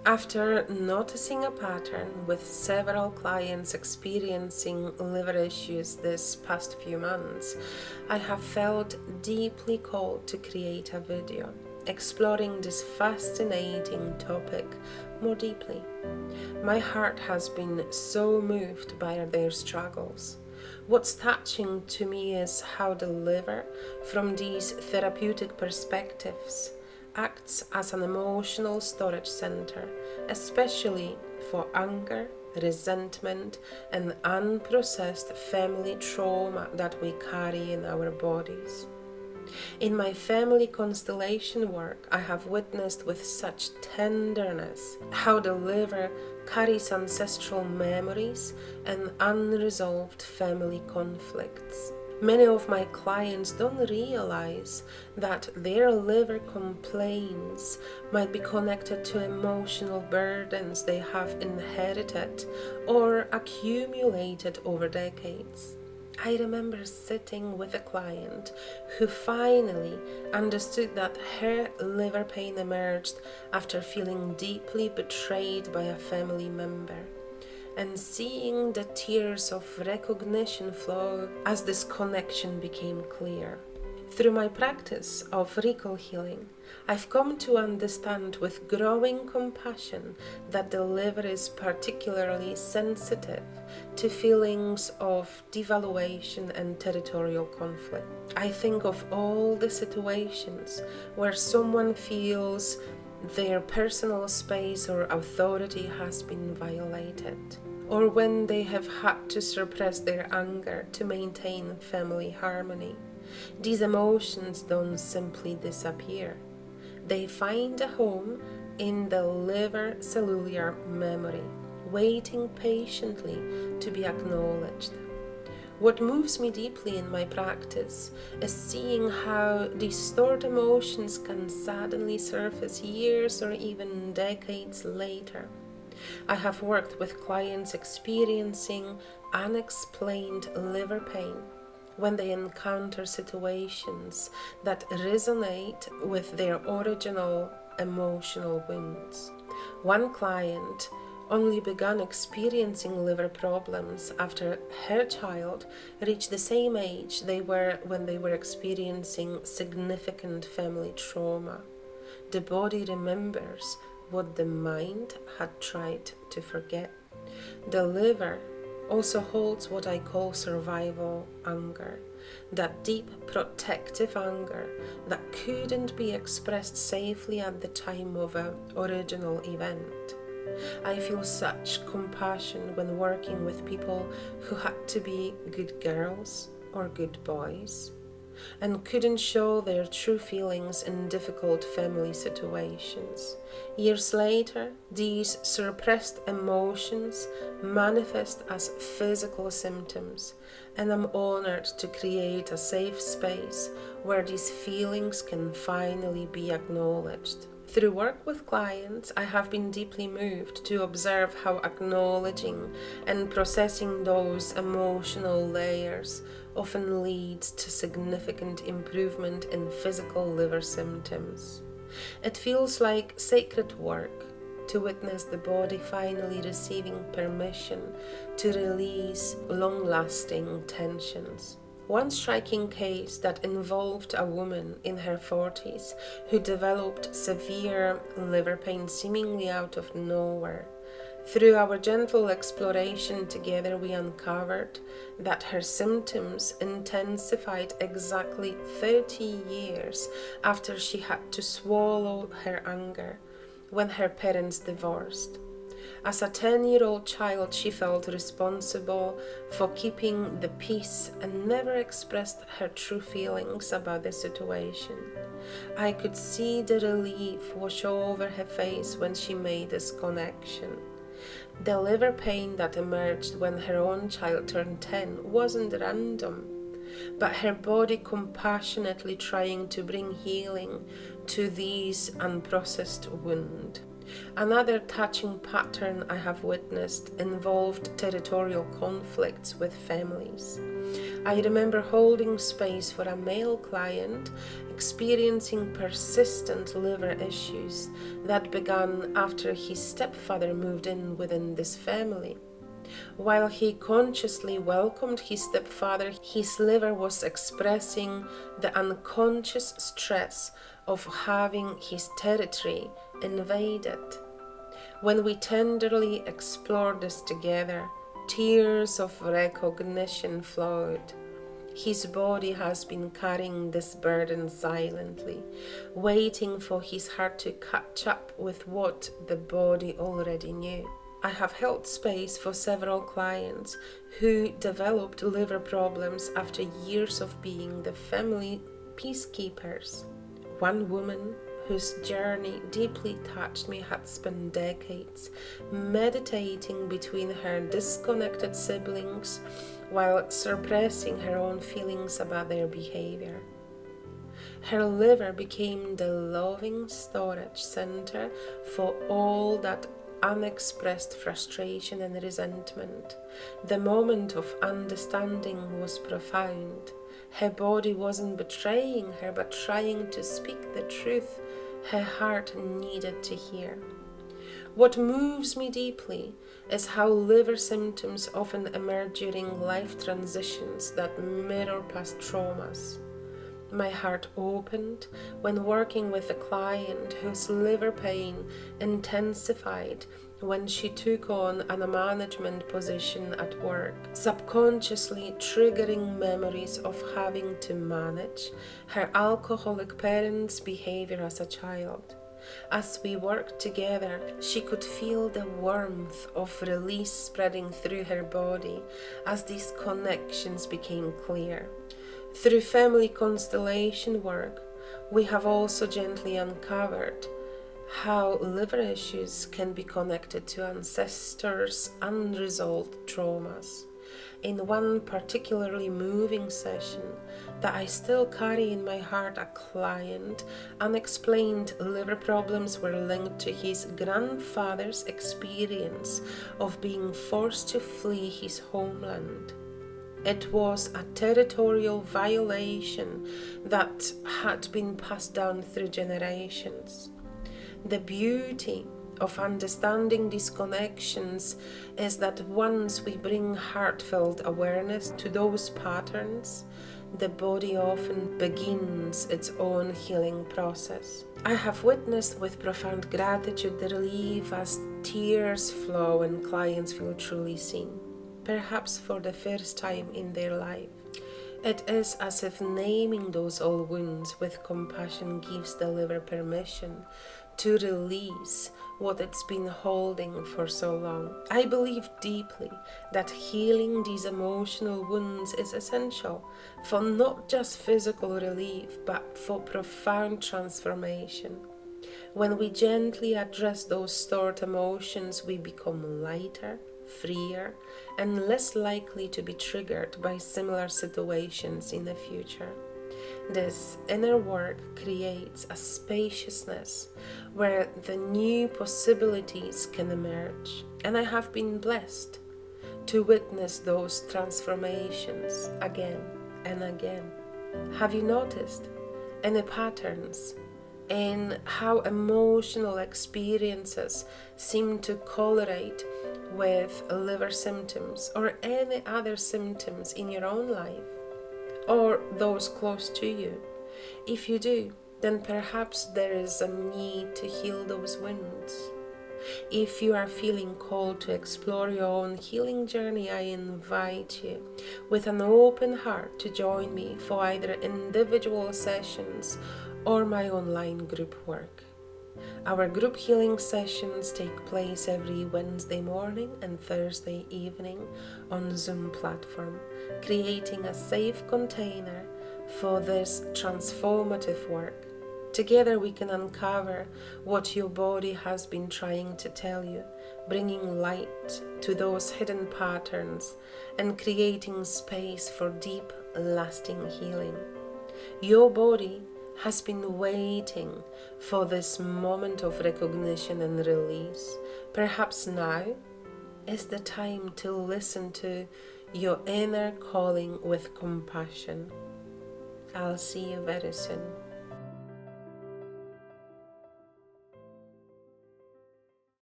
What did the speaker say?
After noticing a pattern with several clients experiencing liver issues this past few months, I have felt deeply called to create a video exploring this fascinating topic more deeply. My heart has been so moved by their struggles. What's touching to me is how the liver, from these therapeutic perspectives, acts as an emotional storage center, especially for anger, resentment, and unprocessed family trauma that we carry in our bodies. In my family constellation work, I have witnessed with such tenderness how the liver carries ancestral memories and unresolved family conflicts. Many of my clients don't realize that their liver complaints might be connected to emotional burdens they have inherited or accumulated over decades. I remember sitting with a client who finally understood that her liver pain emerged after feeling deeply betrayed by a family member, and seeing the tears of recognition flow as this connection became clear. Through my practice of recall healing, I've come to understand with growing compassion that the liver is particularly sensitive to feelings of devaluation and territorial conflict. I think of all the situations where someone feels their personal space or authority has been violated, or when they have had to suppress their anger to maintain family harmony. These emotions don't simply disappear. They find a home in the liver cellular memory, waiting patiently to be acknowledged. What moves me deeply in my practice is seeing how these stored emotions can suddenly surface years or even decades later. I have worked with clients experiencing unexplained liver pain when they encounter situations that resonate with their original emotional wounds. One client only began experiencing liver problems after her child reached the same age they were when they were experiencing significant family trauma. The body remembers what the mind had tried to forget. The liver also holds what I call survival anger, that deep protective anger that couldn't be expressed safely at the time of an original event. I feel such compassion when working with people who had to be good girls or good boys and couldn't show their true feelings in difficult family situations. Years later, these suppressed emotions manifest as physical symptoms, and I'm honored to create a safe space where these feelings can finally be acknowledged. Through work with clients, I have been deeply moved to observe how acknowledging and processing those emotional layers often leads to significant improvement in physical liver symptoms. It feels like sacred work to witness the body finally receiving permission to release long-lasting tensions. One striking case that involved a woman in her 40s who developed severe liver pain seemingly out of nowhere. Through our gentle exploration together, we uncovered that her symptoms intensified exactly 30 years after she had to swallow her anger when her parents divorced. As a 10-year-old child, she felt responsible for keeping the peace and never expressed her true feelings about the situation. I could see the relief wash over her face when she made this connection. The liver pain that emerged when her own child turned 10 wasn't random, but her body compassionately trying to bring healing to these unprocessed wounds. Another touching pattern I have witnessed involved territorial conflicts with families. I remember holding space for a male client experiencing persistent liver issues that began after his stepfather moved in within this family. While he consciously welcomed his stepfather, his liver was expressing the unconscious stress of having his territory invaded. When we tenderly explored this together, tears of recognition flowed. His body has been carrying this burden silently, waiting for his heart to catch up with what the body already knew. I have held space for several clients who developed liver problems after years of being the family peacekeepers. One woman whose journey deeply touched me had spent decades meditating between her disconnected siblings while suppressing her own feelings about their behavior. Her liver became the loving storage center for all that unexpressed frustration and resentment. The moment of understanding was profound. Her body wasn't betraying her, but trying to speak the truth her heart needed to hear. What moves me deeply is how liver symptoms often emerge during life transitions that mirror past traumas. My heart opened when working with a client whose liver pain intensified when she took on a management position at work, subconsciously triggering memories of having to manage her alcoholic parents' behavior as a child. As we worked together, she could feel the warmth of release spreading through her body as these connections became clear. Through family constellation work, we have also gently uncovered how liver issues can be connected to ancestors' unresolved traumas. In one particularly moving session that I still carry in my heart, a client, unexplained liver problems were linked to his grandfather's experience of being forced to flee his homeland. It was a territorial violation that had been passed down through generations. The beauty of understanding these connections is that once we bring heartfelt awareness to those patterns, the body often begins its own healing process. I have witnessed with profound gratitude the relief as tears flow and clients feel truly seen, perhaps for the first time in their life. It is as if naming those old wounds with compassion gives the liver permission to release what it's been holding for so long. I believe deeply that healing these emotional wounds is essential for not just physical relief, but for profound transformation. When we gently address those stored emotions, we become lighter, freer, and less likely to be triggered by similar situations in the future. This inner work creates a spaciousness where the new possibilities can emerge, and I have been blessed to witness those transformations again and again. Have you noticed any patterns in how emotional experiences seem to correlate with liver symptoms or any other symptoms in your own life or those close to you? If you do, then perhaps there is a need to heal those wounds. If you are feeling called to explore your own healing journey, I invite you with an open heart to join me for either individual sessions or my online group work. Our group healing sessions take place every Wednesday morning and Thursday evening on Zoom platform, creating a safe container for this transformative work. Together we can uncover what your body has been trying to tell you, bringing light to those hidden patterns and creating space for deep, lasting healing. Your body has been waiting for this moment of recognition and release. Perhaps now is the time to listen to your inner calling with compassion. I'll see you very soon.